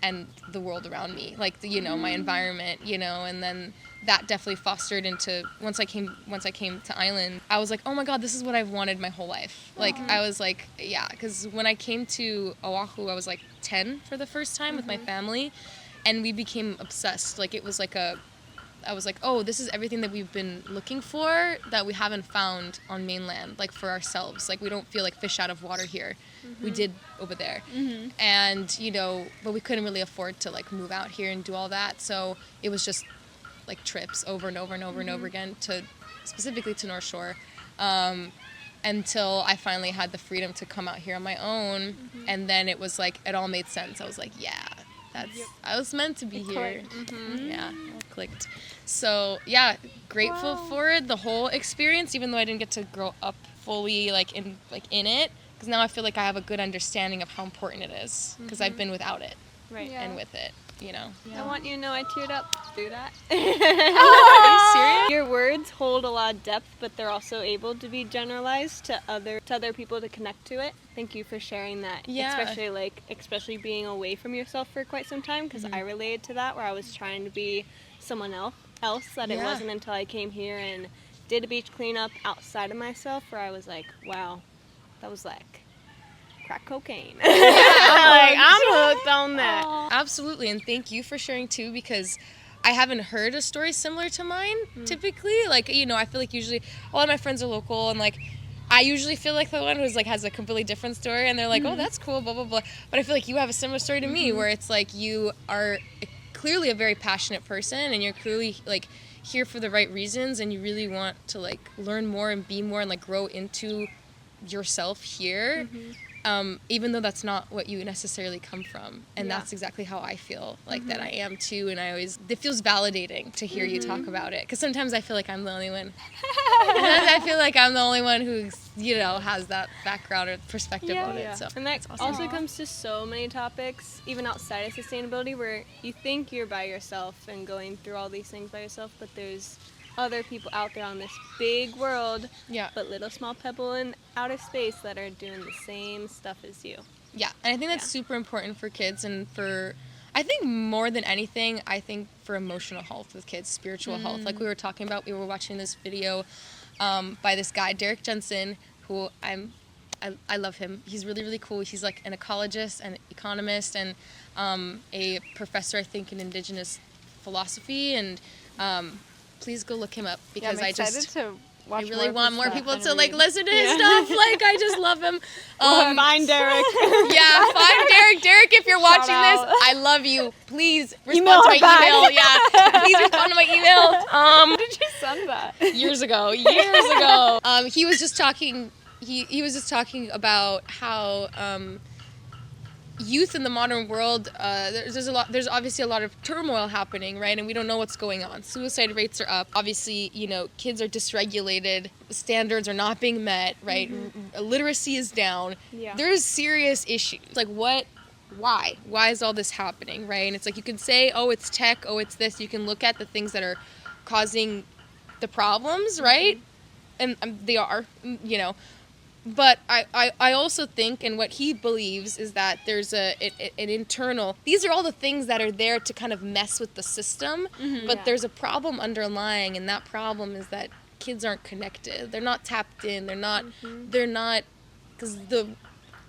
and the world around me, like the, you know, my environment, you know. And then that definitely fostered into, once I came to Island, I was like, oh my god, this is what I've wanted my whole life. Like, I was like, yeah, because when I came to Oahu, I was like 10 for the first time with my family, and we became obsessed. Like, it was like I was like, oh, this is everything that we've been looking for that we haven't found on mainland, like for ourselves. Like, we don't feel like fish out of water here. We did over there. And, you know, but we couldn't really afford to like move out here and do all that. So it was just like trips over and over and over and over again, to specifically to North Shore, until I finally had the freedom to come out here on my own. And then it was like, it all made sense. I was like, yeah, I was meant to be here. Yeah, it all clicked. So yeah, grateful for it, the whole experience, even though I didn't get to grow up fully like in it, because now I feel like I have a good understanding of how important it is, because I've been without it. Right. Yeah. and with it, you know. I want you to know I teared up through that. Are you serious? Your words hold a lot of depth, but they're also able to be generalized to other people to connect to it. Thank you for sharing that. Yeah. Especially being away from yourself for quite some time, because I related to that, where I was trying to be someone else that it Yeah. wasn't until I came here and did a beach cleanup outside of myself where I was like, wow, that was like crack cocaine. I'm hooked on that. Absolutely, and thank you for sharing too, because I haven't heard a story similar to mine typically. Like, you know, I feel like usually a lot of my friends are local, and like I usually feel like the one who's like has a completely different story, and they're like, oh, that's cool, blah blah blah. But I feel like you have a similar story to me, where it's like you are clearly a very passionate person, and you're clearly like here for the right reasons, and you really want to like learn more and be more and like grow into yourself here. Even though that's not what you necessarily come from. And that's exactly how I feel like that I am too. And it feels validating to hear you talk about it. Because sometimes I feel like I'm the only one. Sometimes I feel like I'm the only one who, you know, has that background or perspective on it. So And that it's awesome. also comes to so many topics, even outside of sustainability, where you think you're by yourself and going through all these things by yourself, but there's other people out there on this big world, but little small pebble in outer space that are doing the same stuff as you. Yeah, and I think that's super important for kids, and for, I think more than anything, I think for emotional health with kids, spiritual health. Like we were talking about, we were watching this video by this guy, Derek Jensen, who I love him. He's really, really cool. He's like an ecologist and economist and a professor, I think, in indigenous philosophy, and please go look him up, because I really want more people to like listen to his stuff. Like, I just love him. Find Derek. Yeah, find Derek. Derek, if you're watching this, I love you. Please respond to my email. Yeah, please respond to my email. When did you send that? Years ago. He was just talking. He was just talking about how youth in the modern world, there's obviously a lot of turmoil happening, right? And we don't know what's going on. Suicide rates are up. Obviously, you know, kids are dysregulated. Standards are not being met, right? Literacy is down. Yeah. There's serious issues. Like, why? Why is all this happening, right? And it's like, you can say, oh, it's tech, oh, it's this. You can look at the things that are causing the problems, right? And they are, you know. But I also think, and what he believes, is that there's an internal, these are all the things that are there to kind of mess with the system, but there's a problem underlying, and that problem is that kids aren't connected. They're not tapped in. They're not, because the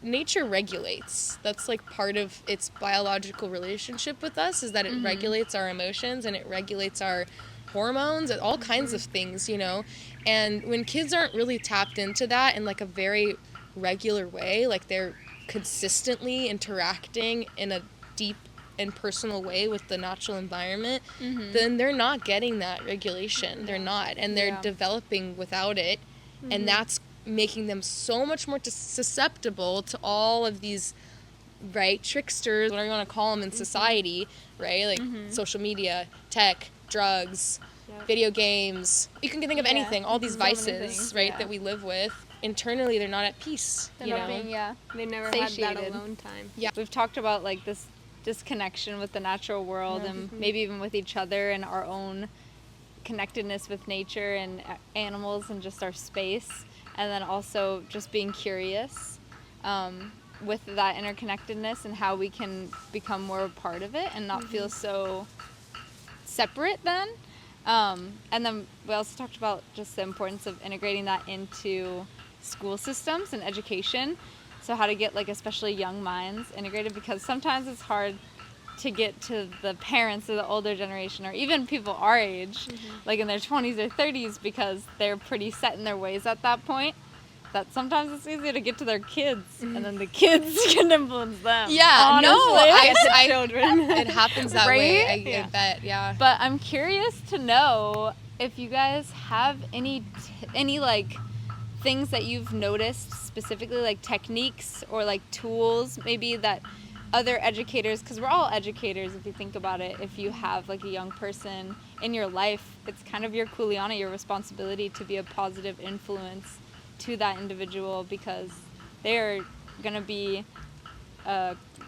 nature regulates. That's like part of its biological relationship with us, is that it regulates our emotions, and it regulates our hormones and all kinds of things, you know. And when kids aren't really tapped into that in like a very regular way, like they're consistently interacting in a deep and personal way with the natural environment, then they're not getting that regulation. They're not, and they're developing without it, and that's making them so much more susceptible to all of these, right, tricksters, whatever you want to call them in society, right, like social media, tech, drugs, video games. You can think of anything, all these vices, right, that we live with. Internally, they're not at peace. They're you not know? being, They never satiated. had that alone time. Yeah. We've talked about like this disconnection with the natural world, and maybe even with each other, and our own connectedness with nature and animals and just our space, and then also just being curious with that interconnectedness and how we can become more a part of it and not feel so separate then. And then we also talked about just the importance of integrating that into school systems and education. So how to get like especially young minds integrated, because sometimes it's hard to get to the parents of the older generation, or even people our age, like in their 20s or 30s, because they're pretty set in their ways at that point, that sometimes it's easier to get to their kids, and then the kids can influence them. Yeah, Honestly. Children. It happens that way, I bet, yeah. But I'm curious to know if you guys have any like things that you've noticed specifically, like techniques or like tools maybe that other educators, because we're all educators if you think about it, if you have like a young person in your life, it's kind of your kuleana, your responsibility to be a positive influence to that individual, because they're going to be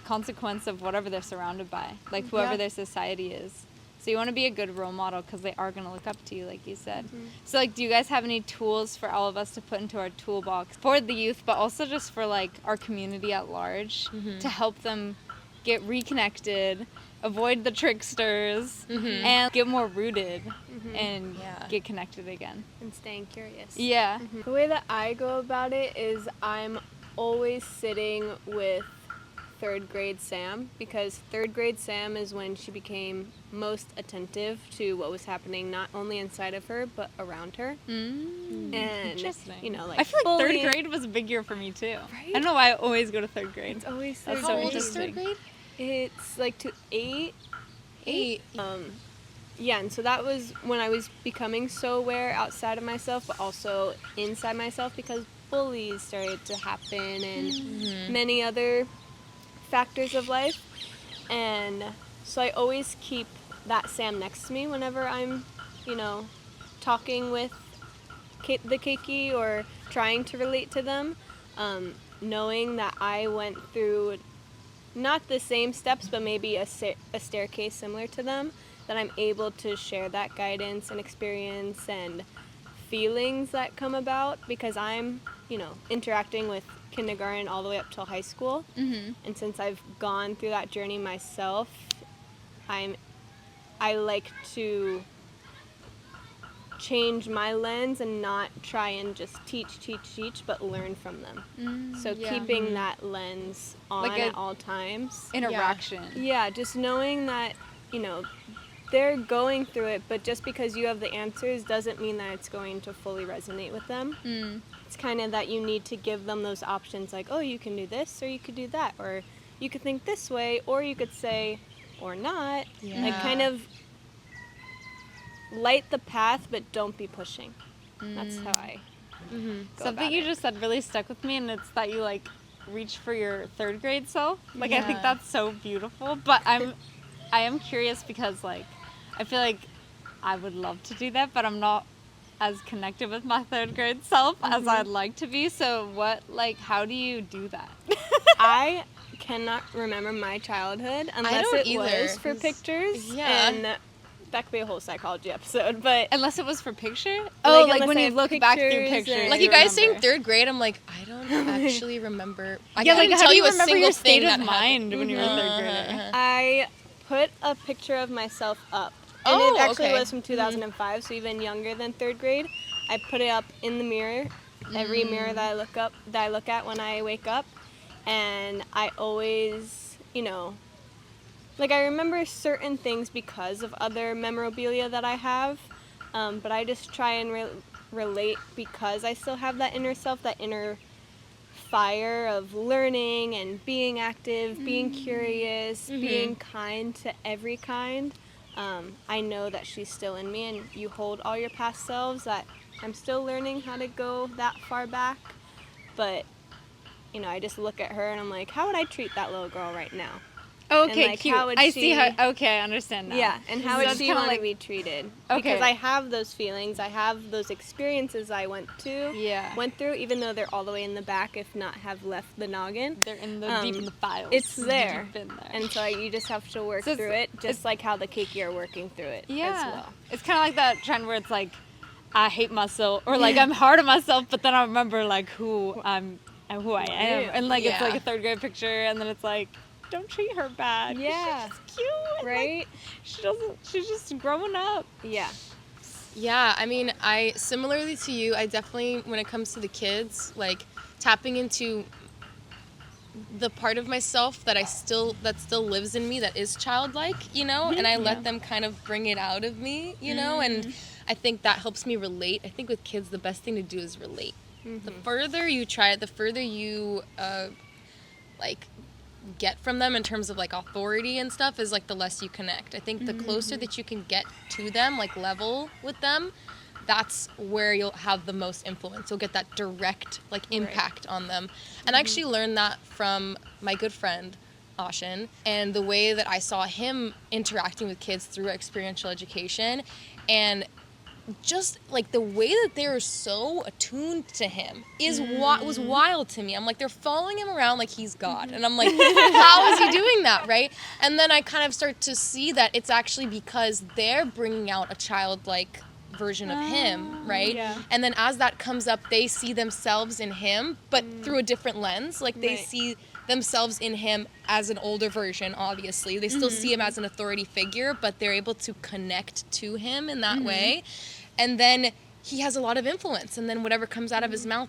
consequence of whatever they're surrounded by, like whoever their society is. So you want to be a good role model because they are going to look up to you, like you said. So, like, do you guys have any tools for all of us to put into our toolbox for the youth, but also just for, like, our community at large to help them get reconnected, avoid the tricksters, and get more rooted and get connected again? And staying curious. Yeah. The way that I go about it is I'm always sitting with third grade Sam, because third grade Sam is when she became most attentive to what was happening not only inside of her but around her. And Interesting. you know, like I feel like bullying. third grade was a big year for me too. Right? I don't know why I always go to third grade. It's always That's third so How old grade. is third grade? It's like to 8. 8. Yeah, and so that was when I was becoming so aware outside of myself, but also inside myself, because bullies started to happen and many other factors of life. And so I always keep that Sam next to me whenever I'm, you know, talking with the keiki or trying to relate to them, knowing that I went through not the same steps, but maybe a staircase similar to them, that I'm able to share that guidance and experience and feelings that come about, because I'm, you know, interacting with kindergarten all the way up till high school. And since I've gone through that journey myself, I like to change my lens and not try and just teach, but learn from them. So keeping that lens on Like at all times. Interaction. Yeah, just knowing that, you know, they're going through it, but just because you have the answers doesn't mean that it's going to fully resonate with them. It's kind of that you need to give them those options, like, oh, you can do this, or you could do that, or you could think this way, or you could say, or not. Like, kind of light the path, but don't be pushing. That's how I go Something about you it. just said really stuck with me, and it's that you, like, reach for your third grade self. Like, I think that's so beautiful. But I am curious because, like, I feel like I would love to do that, but I'm not as connected with my third grade self as I'd like to be. So how do you do that? I cannot remember my childhood unless don't it either, was for 'cause- pictures. yeah. And that could be a whole psychology episode, but Unless it was for picture? Like, Like unless when I you have look back through pictures pictures. and- Like, you guys saying third grade, I'm like, I don't actually remember. I Yeah, couldn't like, how tell do you a remember single your state thing of that mind happened. when you were a third grader? I put a picture of myself up. And Oh, it actually okay. was from 2005, so even younger than third grade. I put it up in the mirror, every mirror that I look at when I wake up. And I always, you know, like, I remember certain things because of other memorabilia that I have, but I just try and relate because I still have that inner self, that inner fire of learning and being active, being curious, being kind to every kind. I know that she's still in me, and you hold all your past selves, that I'm still learning how to go that far back. But, you know, I just look at her and I'm like, how would I treat that little girl right now? Okay, like, cute. how would I see she- how. Okay, I understand now. Yeah, and how So would it's she kinda want like- to be treated? Okay. Because I have those feelings, I have those experiences I went Yeah. through, even though they're all the way in the back, if not have left the noggin. They're in the deep in the files. It's there. Deep in there. And so you just have to work So through it, just like how the keiki are working through it as well. It's kind of like that trend where it's like, I hate myself, or like I'm hard on myself, but then I remember like who I'm and who I am, and like it's like Yeah. a third grade picture, and then it's like, don't treat her bad. 'cause Yeah. she's cute. and, like, Right? she doesn't. She's just growing up. Yeah. Yeah, I mean, I similarly to you, I definitely, when it comes to the kids, like tapping into the part of myself that still lives in me, that is childlike, you know, and I let them kind of bring it out of me, you know, and I think that helps me relate. I think with kids, the best thing to do is relate. The further you try it, the further you like get from them in terms of like authority and stuff, is like the less you connect. I think the closer that you can get to them, like level with them, that's where you'll have the most influence. You'll get that direct like impact on them. And I actually learned that from my good friend Ashin, and the way that I saw him interacting with kids through experiential education. And just like the way that they're so attuned to him is what was wild to me. I'm like, they're following him around like he's God. And I'm like, how is he doing that, right? And then I kind of start to see that it's actually because they're bringing out a childlike version of him, right? Yeah. And then as that comes up, they see themselves in him, but through a different lens. Like they Right. see themselves in him as an older version, obviously. They still see him as an authority figure, but they're able to connect to him in that way. And then he has a lot of influence, and then whatever comes out of his mouth,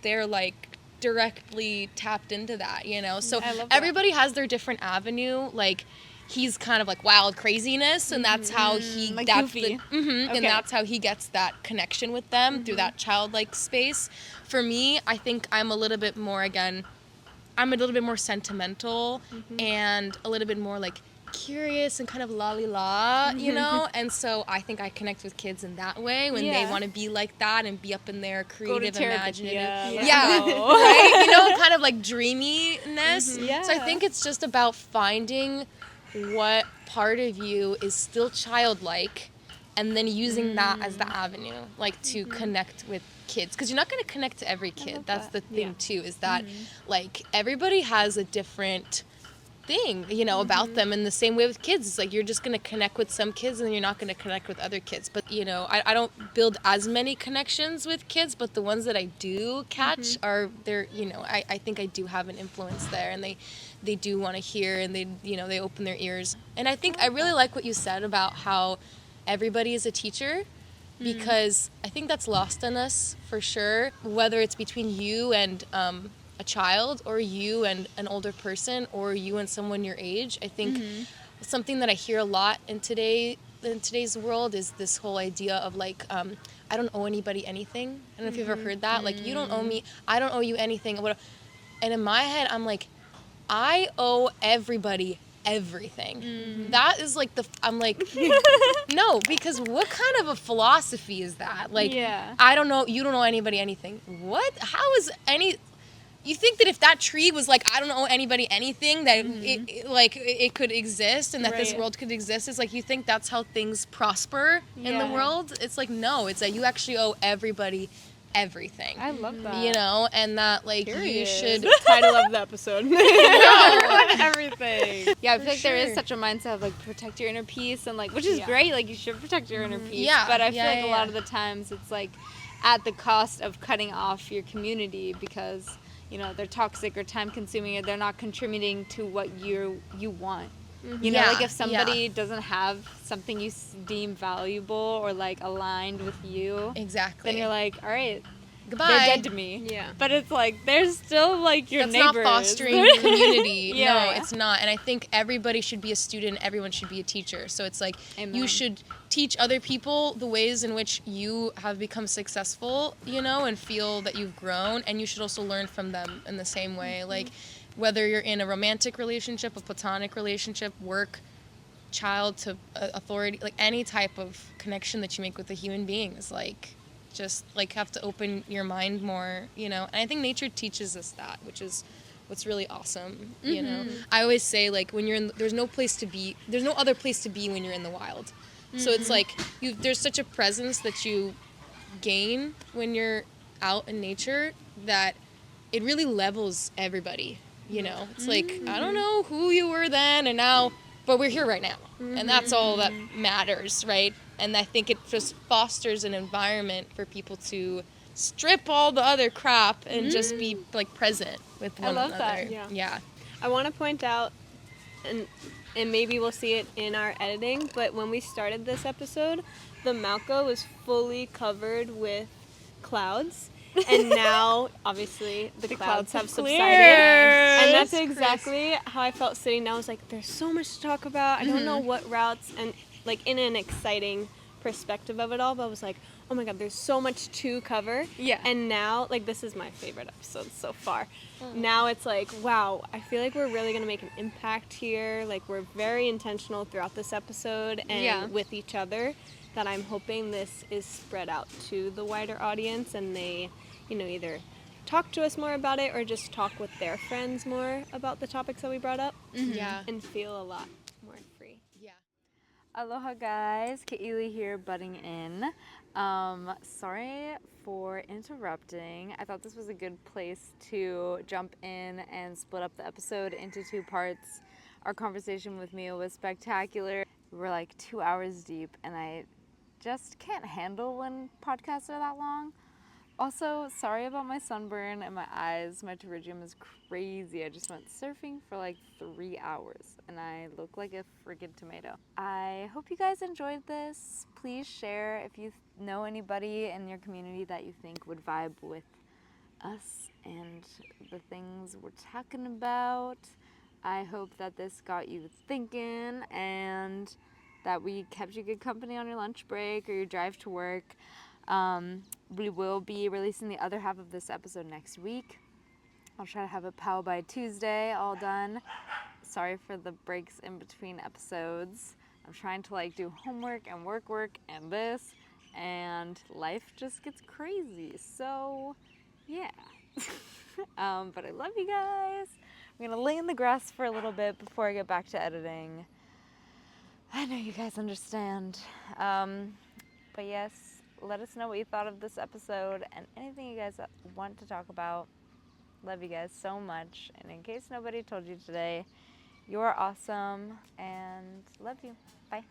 they're like directly tapped into that, you know? So I love that. everybody has their different avenue. Like, he's kind of like wild craziness, and that's how he like that's goofy. and Okay. that's how he gets that connection with them through that childlike space. For me, I think I'm a little bit more sentimental and a little bit more like curious and kind of la, you know? And so I think I connect with kids in that way when they Yeah. want to be like that and be up in their creative, therapy. imaginative. Yeah. Right? You know, kind of like dreaminess. Yeah. So I think it's just about finding what part of you is still childlike and then using that as the avenue, like to connect with kids. Because you're not going to connect to every kid. love That's that. the thing, too, is that, like, everybody has a different thing, you know, about them. In the same way with kids, it's like you're just going to connect with some kids and you're not going to connect with other kids. But, you know, I don't build as many connections with kids, but the ones that I do catch are, they're, you know, I think I do have an influence there, and they do want to hear, and they, you know, they open their ears. And I think I really like what you said about how everybody is a teacher, because I think that's lost on us for sure, whether it's between you and a child, or you and an older person, or you and someone your age. I think something that I hear a lot in today's world is this whole idea of like, I don't owe anybody anything. I don't know if you've ever heard that. Like, you don't owe me, I don't owe you anything. And in my head, I'm like, I owe everybody everything. That is like I'm like, no, because what kind of a philosophy is that? Like, Yeah. I don't know, you don't owe anybody anything. What? How is you think that if that tree was like, I don't owe anybody anything, that it could exist, and that this Right. world could exist? It's like, you think that's how things prosper in the Yeah. world? It's like, no, it's that you actually owe everybody everything. I love that. You know, and that like you Period. should Title of the episode. Everything. Yeah, I feel like there sure. is such a mindset of like protect your inner peace, and like, which is Yeah. great. Like, you should protect your inner peace. Yeah, But I feel yeah, like a lot yeah. of the times it's like at the cost of cutting off your community because, you know, they're toxic or time consuming, or they're not contributing to what you want. You know, Yeah, like if somebody yeah. doesn't have something you deem valuable or like aligned with you, exactly. then you're like, all right, goodbye. they're dead to me. Yeah. But it's like they're still like your That's neighbors. not fostering community. Yeah. No, it's not. And I think everybody should be a student. Everyone should be a teacher. So it's like, Amen. you should teach other people the ways in which you have become successful, you know, and feel that you've grown. And you should also learn from them in the same way. Like, whether you're in a romantic relationship, a platonic relationship, work, child to authority, like any type of connection that you make with a human being is like, just like have to open your mind more, you know. And I think nature teaches us that, which is what's really awesome, you know. I always say, like, when you're there's no other place to be when you're in the wild. So it's like there's such a presence that you gain when you're out in nature that it really levels everybody, you know. It's like, I don't know who you were then and now, but we're here right now, and that's all that matters, right? And I think it just fosters an environment for people to strip all the other crap and just be like present with one love another. that. Yeah. I want to point out, and maybe we'll see it in our editing, but when we started this episode, the Malco was fully covered with clouds. And now, obviously, the clouds have subsided. And that's exactly how I felt sitting down. I was like, there's so much to talk about. I don't know what routes, and like in an exciting perspective of it all, but I was like, oh my god, there's so much to cover. Yeah. And now, like, this is my favorite episode so far. Now it's like, wow, I feel like we're really going to make an impact here. Like, we're very intentional throughout this episode and with each other, that I'm hoping this is spread out to the wider audience, and they, you know, either talk to us more about it or just talk with their friends more about the topics that we brought up Yeah. and feel a lot more free. Yeah. Aloha guys, Ka'ili here butting in. Sorry for interrupting. I thought this was a good place to jump in and split up the episode into 2 parts. Our conversation with Mia was spectacular. We were like 2 hours deep, and I just can't handle when podcasts are that long. Also, sorry about my sunburn and my eyes. My pterygium is crazy. I just went surfing for like 3 hours and I look like a freaking tomato. I hope you guys enjoyed this. Please share if you know anybody in your community that you think would vibe with us and the things we're talking about. I hope that this got you thinking and that we kept you good company on your lunch break or your drive to work. We will be releasing the other half of this episode next week. I'll try to have it POW by Tuesday, all done. Sorry for the breaks in between episodes. I'm trying to like do homework and work and this, and life just gets crazy. So, yeah. But I love you guys. I'm gonna lay in the grass for a little bit before I get back to editing. I know you guys understand. But yes, let us know what you thought of this episode and anything you guys want to talk about. Love you guys so much. And in case nobody told you today, you're awesome and love you. Bye.